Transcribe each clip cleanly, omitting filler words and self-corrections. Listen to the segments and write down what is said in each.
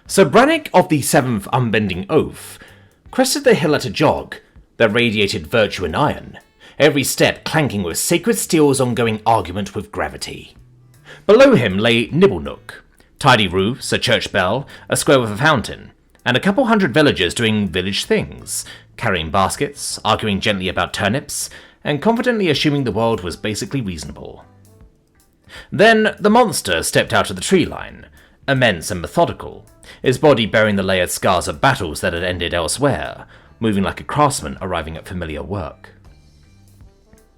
So Brannick of the Seventh Unbending Oath crested the hill at a jog that radiated virtue and iron, every step clanking with sacred steel's ongoing argument with gravity. Below him lay Nibblenook, tidy roofs, a church bell, a square with a fountain, and a couple hundred villagers doing village things, carrying baskets, arguing gently about turnips, and confidently assuming the world was basically reasonable. Then the monster stepped out of the tree line, immense and methodical, his body bearing the layered scars of battles that had ended elsewhere, moving like a craftsman arriving at familiar work.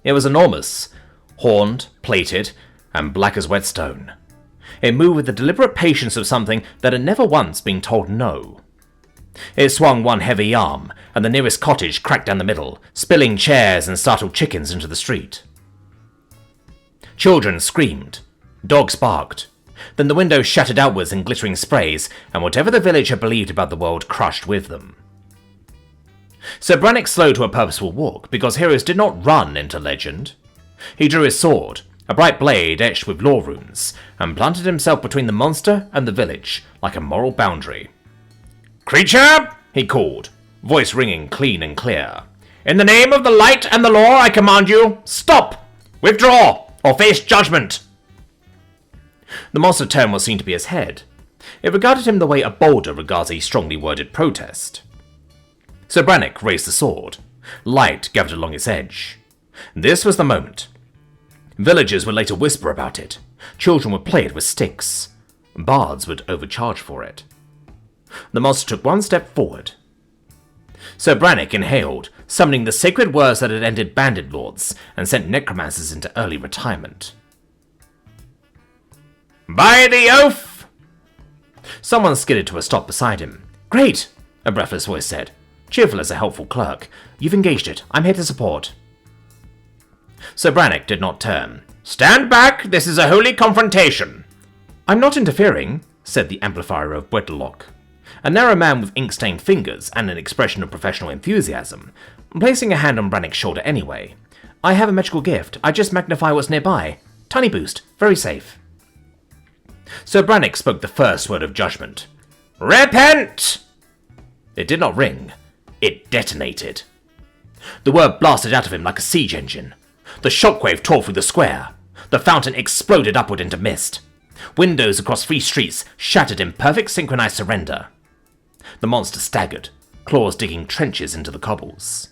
It was enormous, horned, plated, and black as whetstone. It moved with the deliberate patience of something that had never once been told no. It swung one heavy arm, and the nearest cottage cracked down the middle, spilling chairs and startled chickens into the street. Children screamed. Dogs barked. Then the windows shattered outwards in glittering sprays, and whatever the village had believed about the world crushed with them. Sir Brannick slowed to a purposeful walk, because heroes did not run into legend. He drew his sword, a bright blade etched with law runes, and planted himself between the monster and the village, like a moral boundary. "Creature!" he called, voice ringing clean and clear. "In the name of the light and the law, I command you, stop! Withdraw! Or face judgment!" The monster turned what seemed to be his head. It regarded him the way a boulder regards a strongly worded protest. Sir Brannick raised the sword. Light gathered along its edge. This was the moment. Villagers would later whisper about it. Children would play it with sticks. Bards would overcharge for it. The monster took one step forward. Sir Brannick inhaled, summoning the sacred words that had ended bandit lords and sent necromancers into early retirement. "By the oath!" Someone skidded to a stop beside him. "Great!" a breathless voice said, cheerful as a helpful clerk. "You've engaged it. I'm here to support." Sir Brannick did not turn. "Stand back! This is a holy confrontation!" "I'm not interfering," said the amplifier of Wedlock, a narrow man with ink-stained fingers and an expression of professional enthusiasm, placing a hand on Brannick's shoulder anyway. "I have a magical gift. I just magnify what's nearby. Tiny boost. Very safe." Sir Brannick spoke the first word of judgment. "Repent!" It did not ring. It detonated. The word blasted out of him like a siege engine. The shockwave tore through the square. The fountain exploded upward into mist. Windows across 3 streets shattered in perfect synchronized surrender. The monster staggered, claws digging trenches into the cobbles.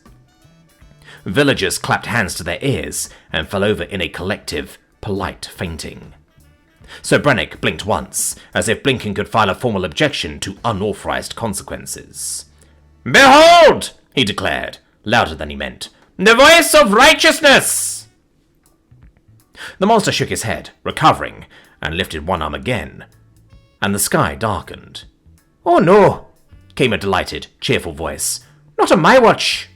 Villagers clapped hands to their ears and fell over in a collective, polite fainting. Sir Brannick blinked once, as if blinking could file a formal objection to unauthorized consequences. "Behold!" he declared, louder than he meant. "The voice of righteousness!" The monster shook his head, recovering, and lifted one arm again, and the sky darkened. "Oh no!" came a delighted, cheerful voice. "Not on my watch!"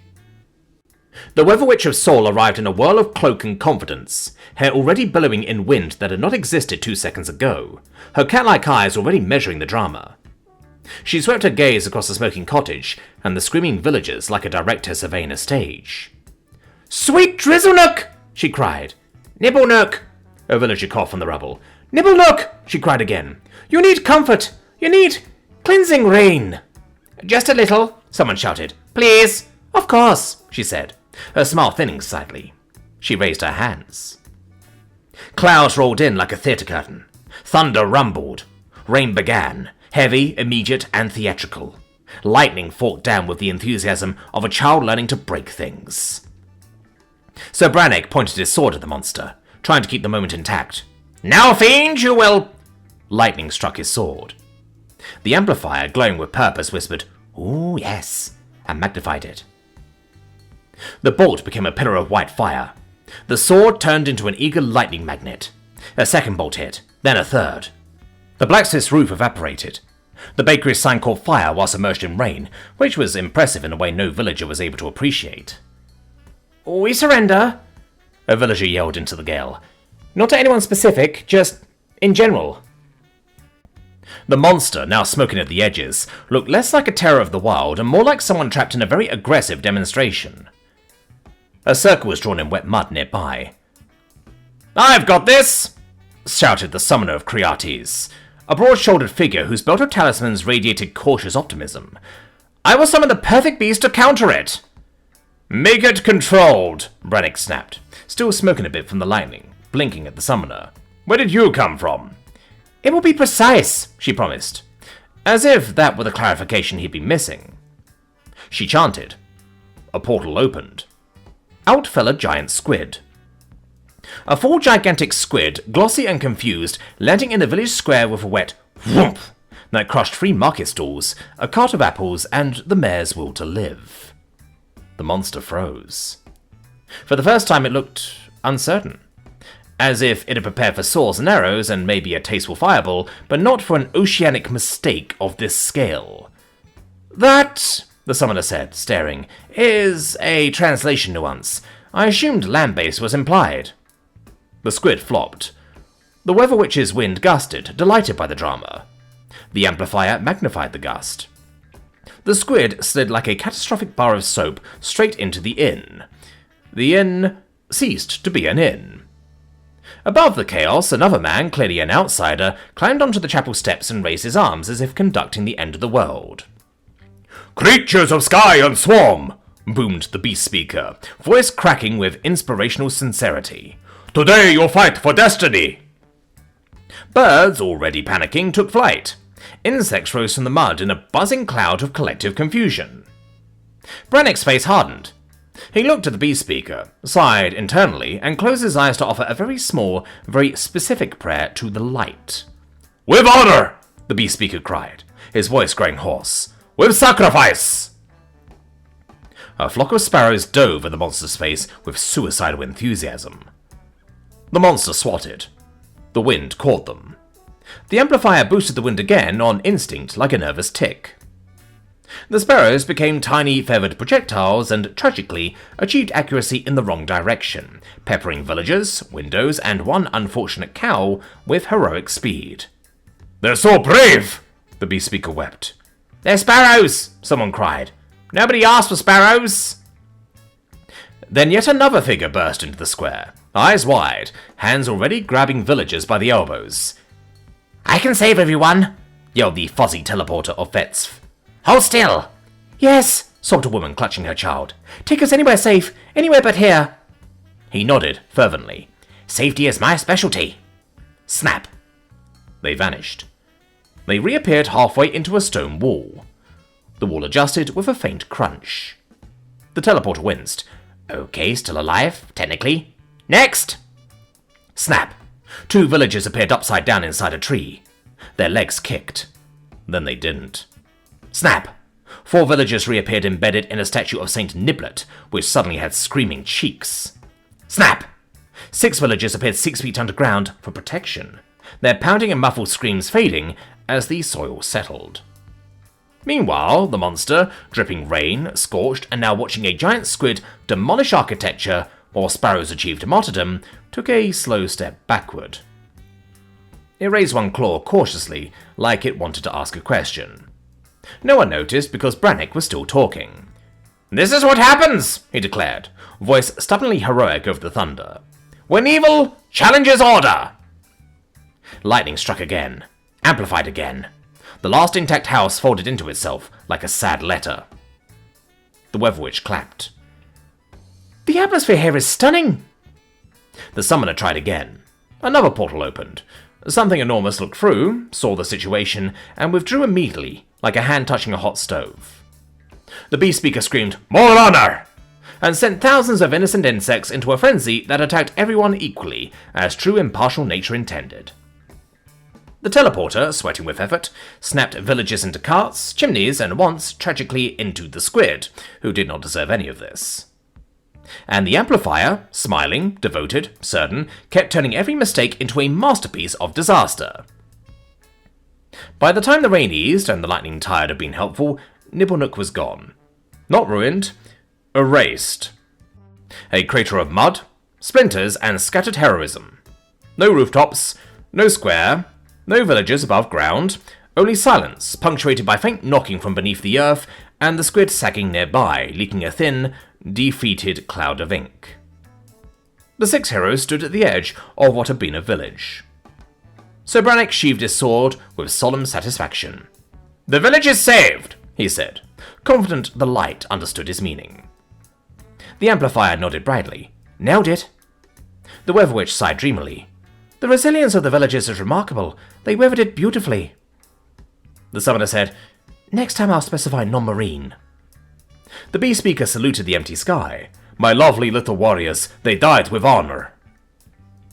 The Weather Witch of Saul arrived in a whirl of cloak and confidence, hair already billowing in wind that had not existed 2 seconds ago, her cat-like eyes already measuring the drama. She swept her gaze across the smoking cottage and the screaming villagers like a director surveying a stage. "Sweet Drizzlenook!" she cried. "Nibblenook!" a villager coughed from the rubble. "Nibblenook!" she cried again. "You need comfort! You need cleansing rain!" "Just a little," someone shouted. "Please!" "Of course," she said, her smile thinning slightly. She raised her hands. Clouds rolled in like a theatre curtain. Thunder rumbled. Rain began, heavy, immediate, and theatrical. Lightning forked down with the enthusiasm of a child learning to break things. Sir Brannick pointed his sword at the monster, trying to keep the moment intact. "Now, fiend, you will—" Lightning struck his sword. The amplifier, glowing with purpose, whispered, "Ooh, yes," and magnified it. The bolt became a pillar of white fire. The sword turned into an eager lightning magnet. A second bolt hit, then a third. The blacksmith's roof evaporated. The bakery's sign caught fire while submerged in rain, which was impressive in a way no villager was able to appreciate. "We surrender," a villager yelled into the gale. "Not to anyone specific, just in general." The monster, now smoking at the edges, looked less like a terror of the wild and more like someone trapped in a very aggressive demonstration. A circle was drawn in wet mud nearby. "I've got this!" shouted the summoner of Creates, a broad-shouldered figure whose belt of talismans radiated cautious optimism. "I will summon the perfect beast to counter it!" "Make it controlled," Brannick snapped, still smoking a bit from the lightning, blinking at the summoner. "Where did you come from?" "It will be precise," she promised, as if that were the clarification he'd been missing. She chanted. A portal opened. Out fell a giant squid. A full gigantic squid, glossy and confused, landing in the village square with a wet whoomp that crushed 3 market stalls, a cart of apples, and the mayor's will to live. The monster froze. For the first time it looked uncertain, as if it had prepared for swords and arrows and maybe a tasteful fireball, but not for an oceanic mistake of this scale. "That," the summoner said, staring, "is a translation nuance. I assumed land-based was implied." The squid flopped. The Weather Witch's wind gusted, delighted by the drama. The amplifier magnified the gust. The squid slid like a catastrophic bar of soap straight into the inn. The inn ceased to be an inn. Above the chaos, another man, clearly an outsider, climbed onto the chapel steps and raised his arms as if conducting the end of the world. "Creatures of sky and swarm!" boomed the beast speaker, voice cracking with inspirational sincerity. "Today you'll fight for destiny!" Birds, already panicking, took flight. Insects rose from the mud in a buzzing cloud of collective confusion. Brannick's face hardened. He looked at the beast speaker, sighed internally, and closed his eyes to offer a very small, very specific prayer to the light. "With honor!" the beast speaker cried, his voice growing hoarse. "With sacrifice!" A flock of sparrows dove at the monster's face with suicidal enthusiasm. The monster swatted. The wind caught them. The amplifier boosted the wind again on instinct like a nervous tick. The sparrows became tiny feathered projectiles and, tragically, achieved accuracy in the wrong direction, peppering villagers, windows, and one unfortunate cow with heroic speed. "They're so brave!" the beast speaker wept. "They're sparrows!" someone cried. "Nobody asked for sparrows!" Then yet another figure burst into the square, eyes wide, hands already grabbing villagers by the elbows. "I can save everyone!" yelled the fuzzy teleporter of Vets. "Hold still!" "Yes," sobbed a woman clutching her child. "Take us anywhere safe, anywhere but here." He nodded fervently. "Safety is my specialty." Snap! They vanished. They reappeared halfway into a stone wall. The wall adjusted with a faint crunch. The teleporter winced. "Okay, still alive, technically. Next!" Snap! 2 villagers appeared upside down inside a tree. Their legs kicked. Then they didn't. Snap! 4 villagers reappeared embedded in a statue of Saint Niblet, which suddenly had screaming cheeks. Snap! 6 villagers appeared 6 feet underground for protection, their pounding and muffled screams fading as the soil settled. Meanwhile, the monster, dripping rain, scorched, and now watching a giant squid demolish architecture while sparrows achieved martyrdom, took a slow step backward. It raised one claw cautiously, like it wanted to ask a question. No one noticed because Brannick was still talking. "This is what happens," he declared, voice stubbornly heroic over the thunder. "When evil challenges order!" Lightning struck again, amplified again. The last intact house folded into itself like a sad letter. The Weather Witch clapped. "The atmosphere here is stunning!" The summoner tried again. Another portal opened. Something enormous looked through, saw the situation, and withdrew immediately, like a hand touching a hot stove. The beast speaker screamed, "More honor!" and sent thousands of innocent insects into a frenzy that attacked everyone equally, as true impartial nature intended. The teleporter, sweating with effort, snapped villagers into carts, chimneys, and once, tragically, into the squid, who did not deserve any of this. And the amplifier, smiling, devoted, certain, kept turning every mistake into a masterpiece of disaster. By the time the rain eased and the lightning tired of being helpful, Nibblenook was gone. Not ruined, erased. A crater of mud, splinters, and scattered heroism. No rooftops, no square, no villagers above ground, only silence, punctuated by faint knocking from beneath the earth, and the squid sagging nearby, leaking a thin, defeated cloud of ink. The 6 heroes stood at the edge of what had been a village. So Brannick sheathed his sword with solemn satisfaction. "The village is saved," he said, confident the light understood his meaning. The amplifier nodded brightly. "Nailed it." The Weather Witch sighed dreamily. "The resilience of the villagers is remarkable. They weathered it beautifully." The summoner said, "Next time I'll specify non-marine." The bee speaker saluted the empty sky. "My lovely little warriors, they died with honor."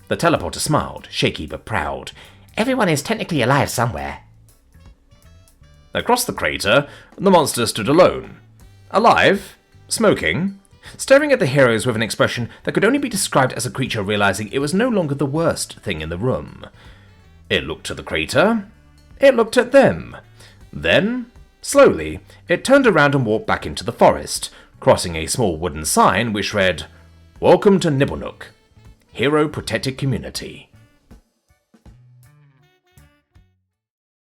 The teleporter smiled, shaky but proud. "Everyone is technically alive somewhere." Across the crater, the monster stood alone. Alive, smoking, staring at the heroes with an expression that could only be described as a creature realizing it was no longer the worst thing in the room. It looked at the crater. It looked at them. Then, slowly, it turned around and walked back into the forest, crossing a small wooden sign which read, "Welcome to Nibblenook, Hero Protected Community."